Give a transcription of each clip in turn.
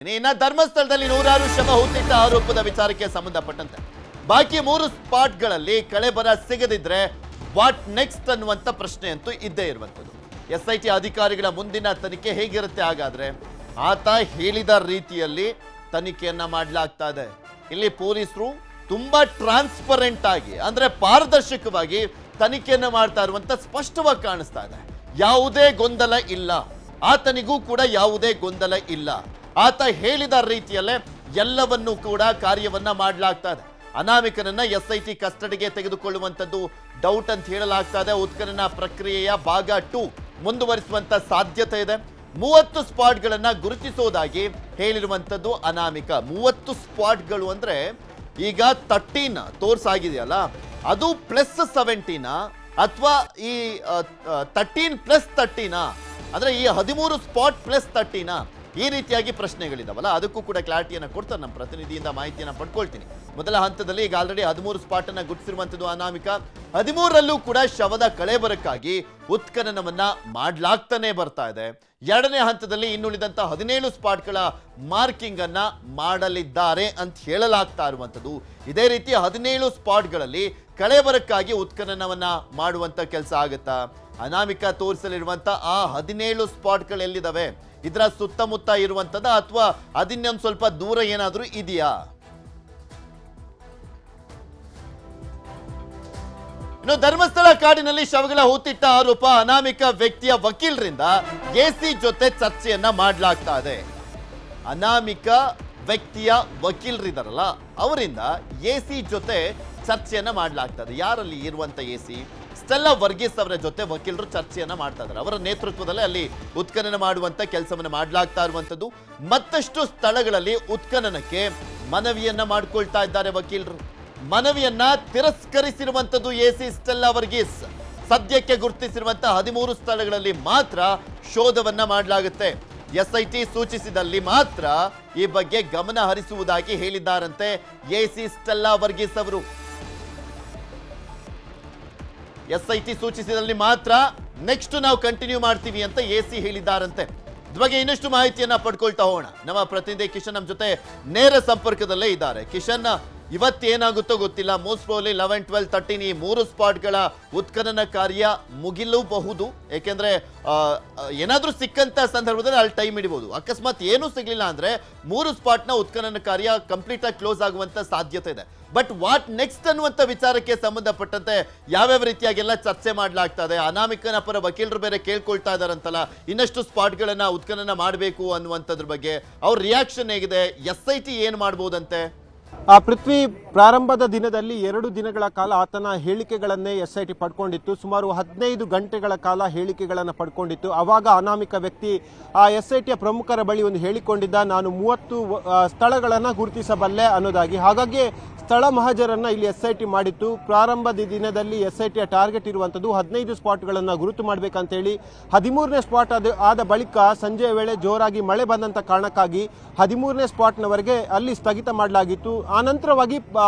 ಇನ್ನು ಧರ್ಮಸ್ಥಳದಲ್ಲಿ ನೂರಾರು ಶವ ಹೂತಿಟ್ಟ ಆರೋಪದ ವಿಚಾರಕ್ಕೆ ಸಂಬಂಧಪಟ್ಟಂತೆ ಬಾಕಿ 3 ಸ್ಪಾಟ್ಗಳಲ್ಲಿ ಕಳೆಬರ ಸಿಗದಿದ್ರೆ ವಾಟ್ ನೆಕ್ಸ್ಟ್ ಅನ್ನುವಂತ ಪ್ರಶ್ನೆ ಅಂತೂ ಇದ್ದೇ ಇರುವಂತದ್ದು. SIT ಅಧಿಕಾರಿಗಳ ಮುಂದಿನ ತನಿಖೆ ಹೇಗಿರುತ್ತೆ? ಹಾಗಾದ್ರೆ ಆತ ಹೇಳಿದ ರೀತಿಯಲ್ಲಿ ತನಿಖೆಯನ್ನ ಮಾಡಲಾಗ್ತಾ ಇದೆ. ಇಲ್ಲಿ ಪೊಲೀಸರು ತುಂಬಾ ಟ್ರಾನ್ಸ್ಪರೆಂಟ್ ಆಗಿ ಅಂದ್ರೆ ಪಾರದರ್ಶಕವಾಗಿ ತನಿಖೆಯನ್ನ ಮಾಡ್ತಾ ಇರುವಂತ ಸ್ಪಷ್ಟವಾಗಿ ಕಾಣಿಸ್ತಾ ಇದೆ. ಯಾವುದೇ ಗೊಂದಲ ಇಲ್ಲ, ಆತನಿಗೂ ಕೂಡ ಯಾವುದೇ ಗೊಂದಲ ಇಲ್ಲ. ಆತ ಹೇಳಿದ ರೀತಿಯಲ್ಲೇ ಎಲ್ಲವನ್ನೂ ಕೂಡ ಕಾರ್ಯವನ್ನ ಮಾಡಲಾಗ್ತಾ ಇದೆ. ಅನಾಮಿಕನನ್ನ SIT ಕಸ್ಟಡಿಗೆ ತೆಗೆದುಕೊಳ್ಳುವಂಥದ್ದು ಡೌಟ್ ಅಂತ ಹೇಳಲಾಗ್ತಾ ಇದೆ. ಉತ್ಖನನ ಪ್ರಕ್ರಿಯೆಯ ಭಾಗ 2 ಮುಂದುವರಿಸುವಂತ ಸಾಧ್ಯತೆ ಇದೆ. 30 ಸ್ಪಾಟ್ಗಳನ್ನ ಗುರುತಿಸೋದಾಗಿ ಹೇಳಿರುವಂಥದ್ದು ಅನಾಮಿಕ. 30 ಸ್ಪಾಟ್ಗಳು ಅಂದ್ರೆ ಈಗ 13 ತೋರ್ಸಾಗಿದೆಯಲ್ಲ, ಅದು +17 ಅಥವಾ ಈ 13 +13 ಅಂದ್ರೆ ಈ 13 ಸ್ಪಾಟ್ +13 ಈ ರೀತಿಯಾಗಿ ಪ್ರಶ್ನೆಗಳಿದಾವಲ್ಲ, ಅದಕ್ಕೂ ಕೂಡ ಕ್ಲಾರಿಟಿಯನ್ನು ಕೊಡ್ತಾರೆ. ನಮ್ಮ ಪ್ರತಿನಿಧಿಯಿಂದ ಮಾಹಿತಿಯನ್ನು ಪಡ್ಕೊಳ್ತೀನಿ. ಮೊದಲ ಹಂತದಲ್ಲಿ ಈಗ ಆಲ್ರೆಡಿ 13 ಸ್ಪಾಟ್ ಅನ್ನ ಗುರುತಿಸಿರುವಂಥದ್ದು ಅನಾಮಿಕ. 13ರಲ್ಲೂ ಕೂಡ ಶವದ ಕಳೇಬರಕ್ಕಾಗಿ ಉತ್ಖನನವನ್ನ ಮಾಡ್ಲಾಗ್ತಾನೆ ಬರ್ತಾ ಇದೆ. ಎರಡನೇ ಹಂತದಲ್ಲಿ ಇನ್ನುಳಿದಂತ 17 ಸ್ಪಾಟ್ಗಳ ಮಾರ್ಕಿಂಗ್ ಅನ್ನ ಮಾಡಲಿದ್ದಾರೆ ಅಂತ ಹೇಳಲಾಗ್ತಾ ಇರುವಂಥದ್ದು. ಇದೇ ರೀತಿ 17 ಸ್ಪಾಟ್ಗಳಲ್ಲಿ ಕಳೇಬರಕ್ಕಾಗಿ ಉತ್ಖನನವನ್ನ ಮಾಡುವಂತ ಕೆಲಸ ಆಗುತ್ತಾ? ಅನಾಮಿಕ ತೋರಿಸಲಿರುವಂತ ಆ 17 ಸ್ಪಾಟ್ಗಳು ಎಲ್ಲಿದ್ದಾವೆ? ಇದರ ಸುತ್ತಮುತ್ತ ಇರುವಂತದ ಅಥವಾ ಅದಿನ್ನೊಂದು ಸ್ವಲ್ಪ ದೂರ ಏನಾದರೂ ಇದೆಯಾ? ಇನ್ನು ಧರ್ಮಸ್ಥಳ ಕಾಡಿನಲ್ಲಿ ಶವಗಳ ಹೂತಿಟ್ಟ ಆರೋಪ ಅನಾಮಿಕ ವ್ಯಕ್ತಿಯ ವಕೀಲರಿಂದ AC ಜೊತೆ ಚರ್ಚೆಯನ್ನ ಮಾಡಲಾಗ್ತಾ ಇದೆ. ಅನಾಮಿಕ ವ್ಯಕ್ತಿಯ ವಕೀಲರಿದಾರಲ್ಲ, ಅವರಿಂದ AC ಜೊತೆ ಚರ್ಚೆಯನ್ನ ಮಾಡಲಾಗ್ತಾ ಇದೆ. ಯಾರಲ್ಲಿ ಇರುವಂತ AC? ಸ್ಟೆಲ್ಲಾ ವರ್ಗೀಸ್ ಅವರ ಜೊತೆ ವಕೀಲರು ಚರ್ಚೆಯನ್ನ ಮಾಡ್ತಾ ಇದ್ದಾರೆ. ಅವರ ನೇತೃತ್ವದಲ್ಲಿ ಅಲ್ಲಿ ಉತ್ಖನನ ಮಾಡುವಂತ ಕೆಲಸವನ್ನು ಮಾಡಲಾಗ್ತಾ ಇರುವಂತದ್ದು. ಮತ್ತಷ್ಟು ಸ್ಥಳಗಳಲ್ಲಿ ಉತ್ಖನನಕ್ಕೆ ಮನವಿಯನ್ನ ಮಾಡ್ಕೊಳ್ತಾ ಇದ್ದಾರೆ ವಕೀಲರು. ಮನವಿಯನ್ನ ತಿರಸ್ಕರಿಸಿರುವಂತದ್ದು AC ಸ್ಟೆಲ್ಲಾ ವರ್ಗೀಸ್. ಸದ್ಯಕ್ಕೆ ಗುರುತಿಸಿರುವಂತಹ 13 ಸ್ಥಳಗಳಲ್ಲಿ ಮಾತ್ರ ಶೋಧವನ್ನ ಮಾಡಲಾಗುತ್ತೆ. SIT ಸೂಚಿಸಿದಲ್ಲಿ ಮಾತ್ರ ಈ ಬಗ್ಗೆ ಗಮನ ಹರಿಸುವುದಾಗಿ ಹೇಳಿದ್ದಾರಂತೆ AC ಸ್ಟೆಲ್ಲಾ ವರ್ಗೀಸ್ ಅವರು. SIT ಸೂಚಿಸಿದಲ್ಲಿ ಮಾತ್ರ ನೆಕ್ಸ್ಟ್ ನಾವು ಕಂಟಿನ್ಯೂ ಮಾಡ್ತೀವಿ ಅಂತ AC ಹೇಳಿದ್ದಾರಂತೆ. ಇದ್ರ ಬಗ್ಗೆ ಇನ್ನಷ್ಟು ಮಾಹಿತಿಯನ್ನ ಪಡ್ಕೊಳ್ತಾ ಹೋಗೋಣ. ನಮ್ಮ ಪ್ರತಿನಿಧಿ ಕಿಶನ್ ನಮ್ಮ ಜೊತೆ ನೇರ ಸಂಪರ್ಕದಲ್ಲೇ ಇದ್ದಾರೆ. ಕಿಶನ್, ಇವತ್ತೇನಾಗುತ್ತೋ ಗೊತ್ತಿಲ್ಲ. ಮೋಸ್ಟ್ ಪ್ರಾಬಬ್ಲಿ 11, 12, 13 ಈ 3 ಸ್ಪಾಟ್ಗಳ ಉತ್ಖನನ ಕಾರ್ಯ ಮುಗಿಲಬಹುದು. ಏಕೆಂದ್ರೆ ಏನಾದ್ರೂ ಸಿಕ್ಕಂತ ಸಂದರ್ಭದಲ್ಲಿ ಅಲ್ಲಿ ಟೈಮ್ ಹಿಡಿಬಹುದು. ಅಕಸ್ಮಾತ್ ಏನೂ ಸಿಗ್ಲಿಲ್ಲ ಅಂದ್ರೆ 3 ಸ್ಪಾಟ್ನ ಉತ್ಖನನ ಕಾರ್ಯ ಕಂಪ್ಲೀಟ್ ಆಗಿ ಕ್ಲೋಸ್ ಆಗುವಂತ ಸಾಧ್ಯತೆ ಇದೆ. ಬಟ್ ವಾಟ್ ನೆಕ್ಸ್ಟ್ ಅನ್ನುವಂಥ ವಿಚಾರಕ್ಕೆ ಸಂಬಂಧಪಟ್ಟಂತೆ ಯಾವ್ಯಾವ ರೀತಿಯಾಗೆಲ್ಲ ಚರ್ಚೆ ಮಾಡಲಾಗ್ತಾ ಇದೆ? ಅನಾಮಿಕನ ಪರ ವಕೀಲರು ಬೇರೆ ಕೇಳ್ಕೊಳ್ತಾ ಇದಾರಂತಲ್ಲ, ಇನ್ನಷ್ಟು ಸ್ಪಾಟ್ಗಳನ್ನ ಉತ್ಖನನ ಮಾಡಬೇಕು ಅನ್ನುವಂಥದ್ರ ಬಗ್ಗೆ ಅವ್ರ ರಿಯಾಕ್ಷನ್ ಹೇಗಿದೆ? SIT ಏನ್ ಮಾಡ್ಬೋದಂತೆ? ಪೃಥ್ವಿ, ಪ್ರಾರಂಭದ ದಿನದಲ್ಲಿ 2 ದಿನಗಳ ಕಾಲ ಆತನ ಹೇಳಿಕೆಗಳನ್ನೇ SIT ಪಡ್ಕೊಂಡಿತ್ತು. ಸುಮಾರು 15 ಗಂಟೆಗಳ ಕಾಲ ಹೇಳಿಕೆಗಳನ್ನು ಪಡ್ಕೊಂಡಿತ್ತು. ಆವಾಗ ಅನಾಮಿಕ ವ್ಯಕ್ತಿ SITಯ ಪ್ರಮುಖರ ಬಳಿ ಒಂದು ಹೇಳಿಕೊಂಡಿದ್ದ, ನಾನು 30 ಸ್ಥಳಗಳನ್ನು ಗುರುತಿಸಬಲ್ಲೆ ಅನ್ನೋದಾಗಿ. ಹಾಗಾಗಿ ಸ್ಥಳ ಮಹಜರನ್ನ ಇಲ್ಲಿ SIT ಮಾಡಿತ್ತು. ಪ್ರಾರಂಭದ ದಿನದಲ್ಲಿ SITಯ ಟಾರ್ಗೆಟ್ ಇರುವಂಥದ್ದು 15 ಸ್ಪಾಟ್ಗಳನ್ನು ಗುರುತು ಮಾಡಬೇಕಂತ ಹೇಳಿ. 13ನೇ ಸ್ಪಾಟ್ ಆದ ಬಳಿಕ ಸಂಜೆಯ ವೇಳೆ ಜೋರಾಗಿ ಮಳೆ ಬಂದಂತ ಕಾರಣಕ್ಕಾಗಿ 13ನೇ ಸ್ಪಾಟ್ನವರೆಗೆ ಅಲ್ಲಿ ಸ್ಥಗಿತ ಮಾಡಲಾಗಿತ್ತು. ಆನಂತರವಾಗಿ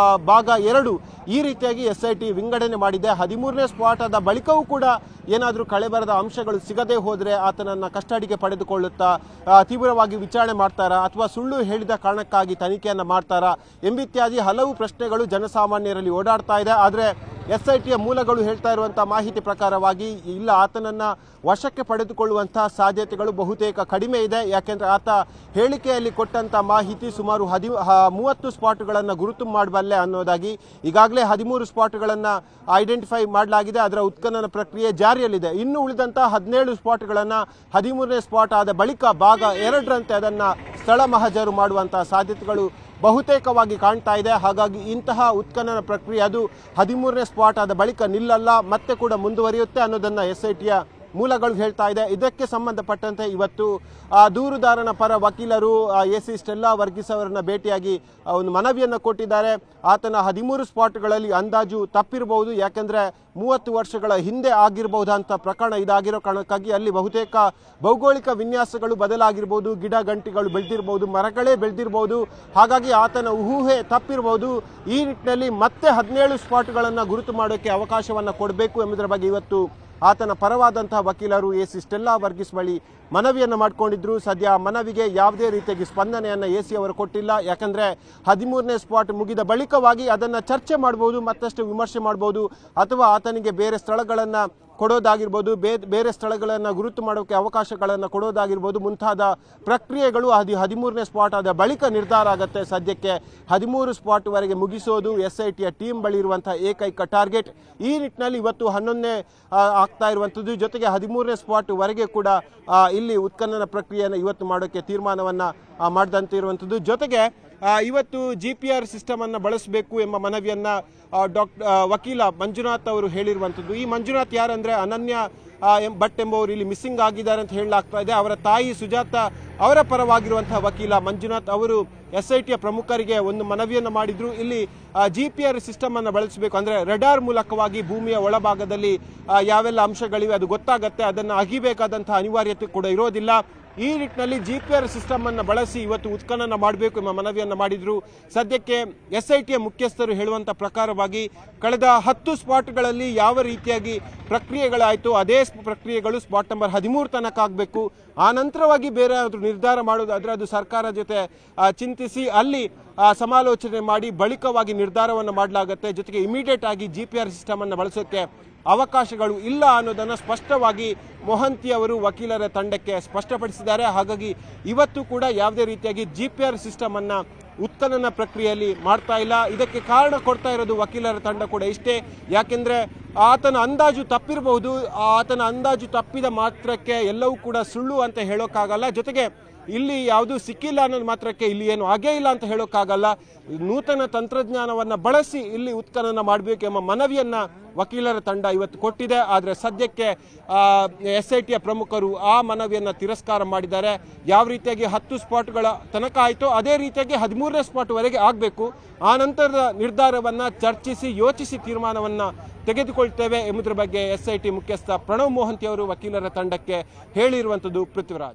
ಭಾಗ 2 ಈ ರೀತಿಯಾಗಿ SIT ವಿಂಗಡಣೆ ಮಾಡಿದೆ. 13ನೇ ಸ್ಪಾಟ್ ಆದ ಬಳಿಕವೂ ಕೂಡ ಏನಾದರೂ ಕಳೆಬರದ ಅಂಶಗಳು ಸಿಗದೆ ಹೋದರೆ ಆತನನ್ನ ಕಸ್ಟಡಿಗೆ ಪಡೆದುಕೊಳ್ಳುತ್ತಾ ತೀವ್ರವಾಗಿ ವಿಚಾರಣೆ ಮಾಡ್ತಾರಾ ಅಥವಾ ಸುಳ್ಳು ಹೇಳಿದ ಕಾರಣಕ್ಕಾಗಿ ತನಿಖೆಯನ್ನ ಮಾಡ್ತಾರಾ ಎಂಬಿತ್ಯಾದಿ ಹಲವು ಪ್ರಶ್ನೆಗಳು ಜನಸಾಮಾನ್ಯರಲ್ಲಿ ಓಡಾಡ್ತಾ ಇದೆ. ಆದರೆ SITಯ ಮೂಲಗಳು ಹೇಳ್ತಾ ಇರುವಂತಹ ಮಾಹಿತಿ ಪ್ರಕಾರವಾಗಿ ಇಲ್ಲ, ಆತನನ್ನ ವಶಕ್ಕೆ ಪಡೆದುಕೊಳ್ಳುವಂತಹ ಸಾಧ್ಯತೆಗಳು ಬಹುತೇಕ ಕಡಿಮೆ ಇದೆ. ಯಾಕೆಂದ್ರೆ ಆತ ಹೇಳಿಕೆಯಲ್ಲಿ ಕೊಟ್ಟಂತ ಮಾಹಿತಿ ಸುಮಾರು 30 ಸ್ಪಾಟ್ಗಳನ್ನು ಗುರುತು ಮಾಡಬಲ್ಲೆ ಅನ್ನೋದಾಗಿ. ಈಗಾಗಲೇ 13 ಸ್ಪಾಟ್ಗಳನ್ನು ಐಡೆಂಟಿಫೈ ಮಾಡಲಾಗಿದೆ. ಅದರ ಉತ್ಖನನ ಪ್ರಕ್ರಿಯೆ ಜಾರಿಯಲ್ಲಿದೆ. ಇನ್ನು ಉಳಿದಂತಹ 17 ಸ್ಪಾಟ್ಗಳನ್ನು 13ನೇ ಸ್ಪಾಟ್ ಆದ ಬಳಿಕ ಭಾಗ 2ರಂತೆ ಅದನ್ನ ಸ್ಥಳ ಮಹಜರು ಮಾಡುವಂತಹ ಸಾಧ್ಯತೆಗಳು ಬಹುತೇಕವಾಗಿ ಕಾಣ್ತಾ ಇದೆ. ಹಾಗಾಗಿ ಇಂತಹ ಉತ್ಖನನ ಪ್ರಕ್ರಿಯೆ ಅದು 13ನೇ ಸ್ಪಾಟ್ ಆದ ಬಳಿಕ ನಿಲ್ಲಲ್ಲ, ಮತ್ತೆ ಕೂಡ ಮುಂದುವರಿಯುತ್ತೆ ಅನ್ನೋದನ್ನ SITಯ ಮೂಲಗಳು ಹೇಳ್ತಾ ಇದೆ. ಇದಕ್ಕೆ ಸಂಬಂಧಪಟ್ಟಂತೆ ಇವತ್ತು ದೂರುದಾರನ ಪರ ವಕೀಲರು AC ಸ್ಟೆಲ್ಲಾ ವರ್ಗೀಸ್ ಅವರನ್ನ ಭೇಟಿಯಾಗಿ ಒಂದು ಮನವಿಯನ್ನು ಕೊಟ್ಟಿದ್ದಾರೆ. ಆತನ 13 ಸ್ಪಾಟ್ಗಳಲ್ಲಿ ಅಂದಾಜು ತಪ್ಪಿರಬಹುದು. ಯಾಕೆಂದ್ರೆ 30 ವರ್ಷಗಳ ಹಿಂದೆ ಆಗಿರಬಹುದಂತ ಪ್ರಕರಣ ಇದಾಗಿರೋ ಕಾರಣಕ್ಕಾಗಿ ಅಲ್ಲಿ ಬಹುತೇಕ ಭೌಗೋಳಿಕ ವಿನ್ಯಾಸಗಳು ಬದಲಾಗಿರ್ಬೋದು, ಗಿಡ ಗಂಟಿಗಳು ಬೆಳೆದಿರಬಹುದು, ಮರಗಳೇ ಬೆಳೆದಿರಬಹುದು. ಹಾಗಾಗಿ ಆತನ ಊಹೆ ತಪ್ಪಿರಬಹುದು. ಈ ನಿಟ್ಟಿನಲ್ಲಿ ಮತ್ತೆ 17 ಸ್ಪಾಟ್ಗಳನ್ನು ಗುರುತು ಮಾಡೋಕ್ಕೆ ಅವಕಾಶವನ್ನು ಕೊಡಬೇಕು ಎಂಬುದರ ಬಗ್ಗೆ ಇವತ್ತು ಆತನ ಪರವಾದಂತಹ ವಕೀಲರು ಎ.ಸಿ. ಸ್ಟೆಲ್ಲಾ ವರ್ಗೀಸ್ ಬಳಿ ಮನವಿಯನ್ನು ಮಾಡಿಕೊಂಡಿದ್ರು. ಸದ್ಯ ಮನವಿಗೆ ಯಾವುದೇ ರೀತಿಯಾಗಿ ಸ್ಪಂದನೆಯನ್ನು ಎ.ಸಿ. ಅವರು ಕೊಟ್ಟಿಲ್ಲ. ಯಾಕಂದರೆ 13ನೇ ಸ್ಪಾಟ್ ಮುಗಿದ ಬಳಿಕವಾಗಿ ಅದನ್ನು ಚರ್ಚೆ ಮಾಡ್ಬೋದು, ಮತ್ತಷ್ಟು ವಿಮರ್ಶೆ ಮಾಡ್ಬೋದು, ಅಥವಾ ಆತನಿಗೆ ಬೇರೆ ಸ್ಥಳಗಳನ್ನು ಕೊಡೋದಾಗಿರ್ಬೋದು, ಬೇರೆ ಸ್ಥಳಗಳನ್ನು ಗುರುತು ಮಾಡೋಕ್ಕೆ ಅವಕಾಶಗಳನ್ನು ಕೊಡೋದಾಗಿರ್ಬೋದು, ಮುಂತಾದ ಪ್ರಕ್ರಿಯೆಗಳು 13ನೇ ಸ್ಪಾಟ್ ಆದ ಬಳಿಕ ನಿರ್ಧಾರ ಆಗುತ್ತೆ. ಸದ್ಯಕ್ಕೆ 13 ಸ್ಪಾಟ್ವರೆಗೆ ಮುಗಿಸೋದು SITಯ ಟೀಮ್ ಬಳಿ ಇರುವಂತಹ ಏಕೈಕ ಟಾರ್ಗೆಟ್. ಈ ನಿಟ್ಟಿನಲ್ಲಿ ಇವತ್ತು 11ನೇ ಆಗ್ತಾ ಇರುವಂಥದ್ದು. ಜೊತೆಗೆ 13ನೇ ಸ್ಪಾಟ್ವರೆಗೆ ಕೂಡ ಇಲ್ಲಿ ಉತ್ಖನನ ಪ್ರಕ್ರಿಯೆಯನ್ನು ಇವತ್ತು ಮಾಡೋಕ್ಕೆ ತೀರ್ಮಾನವನ್ನು ಮಾಡಿದಂತೆ ಇರುವಂಥದ್ದು. ಜೊತೆಗೆ ಇವತ್ತು GPR ಸಿಸ್ಟಮನ್ನು ಬಳಸಬೇಕು ಎಂಬ ಮನವಿಯನ್ನು ವಕೀಲ ಮಂಜುನಾಥ್ ಅವರು ಹೇಳಿರುವಂಥದ್ದು. ಈ ಮಂಜುನಾಥ್ ಯಾರಂದರೆ ಅನನ್ಯ ಭಟ್ ಎಂಬುವರು ಇಲ್ಲಿ ಮಿಸ್ಸಿಂಗ್ ಆಗಿದ್ದಾರೆ ಅಂತ ಹೇಳಲಾಗ್ತಾ ಇದೆ. ಅವರ ತಾಯಿ ಸುಜಾತ ಅವರ ಪರವಾಗಿರುವಂತಹ ವಕೀಲ ಮಂಜುನಾಥ್ ಅವರು SITಯ ಪ್ರಮುಖರಿಗೆ ಒಂದು ಮನವಿಯನ್ನು ಮಾಡಿದ್ರು. ಇಲ್ಲಿ GPR ಸಿಸ್ಟಮ್ ಅನ್ನು ಬಳಸಬೇಕು, ಅಂದರೆ ರೆಡಾರ್ ಮೂಲಕವಾಗಿ ಭೂಮಿಯ ಒಳಭಾಗದಲ್ಲಿ ಯಾವೆಲ್ಲ ಅಂಶಗಳಿವೆ ಅದು ಗೊತ್ತಾಗತ್ತೆ, ಅದನ್ನು ಅಗಿಬೇಕಾದಂತಹ ಅನಿವಾರ್ಯತೆ ಕೂಡ ಇರೋದಿಲ್ಲ. ಈ ನಿಟ್ಟಿನಲ್ಲಿ GPR ಸಿಸ್ಟಮ್ ಅನ್ನು ಬಳಸಿ ಇವತ್ತು ಉತ್ಖನನ ಮಾಡಬೇಕು ಎಂಬ ಮನವಿಯನ್ನು ಮಾಡಿದ್ರು. ಸದ್ಯಕ್ಕೆ SITಯ ಮುಖ್ಯಸ್ಥರು ಹೇಳುವಂಥ ಪ್ರಕಾರವಾಗಿ ಕಳೆದ 10 ಸ್ಪಾಟ್ಗಳಲ್ಲಿ ಯಾವ ರೀತಿಯಾಗಿ ಪ್ರಕ್ರಿಯೆಗಳಾಯಿತು ಅದೇ ಪ್ರಕ್ರಿಯೆಗಳು ಸ್ಪಾಟ್ ನಂಬರ್ 13 ತನಕ ಆಗಬೇಕು. ಆ ನಂತರವಾಗಿ ಬೇರೆ ನಿರ್ಧಾರ ಮಾಡೋದಾದರೆ ಅದು ಸರ್ಕಾರ ಜೊತೆ ಚಿಂತಿಸಿ ಅಲ್ಲಿ ಸಮಾಲೋಚನೆ ಮಾಡಿ ಬಳಿಕವಾಗಿ ನಿರ್ಧಾರವನ್ನು ಮಾಡಲಾಗುತ್ತೆ. ಜೊತೆಗೆ ಇಮಿಡಿಯೇಟ್ ಆಗಿ GPR ಸಿಸ್ಟಮ್ ಅನ್ನು ಬಳಸೋಕ್ಕೆ ಅವಕಾಶಗಳು ಇಲ್ಲ ಅನ್ನೋದನ್ನು ಸ್ಪಷ್ಟವಾಗಿ ಮೊಹಂತಿ ಅವರು ವಕೀಲರ ತಂಡಕ್ಕೆ ಸ್ಪಷ್ಟಪಡಿಸಿದ್ದಾರೆ. ಹಾಗಾಗಿ ಇವತ್ತು ಕೂಡ ಯಾವುದೇ ರೀತಿಯಾಗಿ GPR ಸಿಸ್ಟಮ್ ಅನ್ನ ಉತ್ಖನನ ಪ್ರಕ್ರಿಯೆಯಲ್ಲಿ ಮಾಡ್ತಾ ಇಲ್ಲ. ಇದಕ್ಕೆ ಕಾರಣ ಕೊಡ್ತಾ ಇರೋದು ವಕೀಲರ ತಂಡ ಕೂಡ ಇಷ್ಟೇ. ಯಾಕೆಂದ್ರೆ ಆತನ ಅಂದಾಜು ತಪ್ಪಿರಬಹುದು, ಆತನ ಅಂದಾಜು ತಪ್ಪಿದ ಮಾತ್ರಕ್ಕೆ ಎಲ್ಲವೂ ಕೂಡ ಸುಳ್ಳು ಅಂತ ಹೇಳೋಕ್ಕಾಗಲ್ಲ. ಜೊತೆಗೆ ಇಲ್ಲಿ ಯಾವುದೂ ಸಿಕ್ಕಿಲ್ಲ ಅನ್ನೋದು ಮಾತ್ರಕ್ಕೆ ಇಲ್ಲಿ ಏನು ಆಗೇ ಇಲ್ಲ ಅಂತ ಹೇಳೋಕ್ಕಾಗಲ್ಲ. ನೂತನ ತಂತ್ರಜ್ಞಾನವನ್ನು ಬಳಸಿ ಇಲ್ಲಿ ಉತ್ಖನನ ಮಾಡಬೇಕು ಎಂಬ ಮನವಿಯನ್ನು ವಕೀಲರ ತಂಡ ಇವತ್ತು ಕೊಟ್ಟಿದೆ. ಆದರೆ ಸದ್ಯಕ್ಕೆ SITಯ ಪ್ರಮುಖರು ಆ ಮನವಿಯನ್ನು ತಿರಸ್ಕಾರ ಮಾಡಿದ್ದಾರೆ. ಯಾವ ರೀತಿಯಾಗಿ 10 ಸ್ಪಾಟ್ಗಳ ತನಕ ಆಯಿತು ಅದೇ ರೀತಿಯಾಗಿ 13ನೇ ಸ್ಪಾಟ್ವರೆಗೆ ಆಗಬೇಕು. ಆ ನಂತರದ ನಿರ್ಧಾರವನ್ನು ಚರ್ಚಿಸಿ ಯೋಚಿಸಿ ತೀರ್ಮಾನವನ್ನು ತೆಗೆದುಕೊಳ್ತೇವೆ ಎಂಬುದರ ಬಗ್ಗೆ SIT ಮುಖ್ಯಸ್ಥ ಪ್ರಣವ್ ಮೊಹಂತಿ ಅವರು ವಕೀಲರ ತಂಡಕ್ಕೆ ಹೇಳಿರುವಂಥದ್ದು. ಪೃಥ್ವಿರಾಜ್.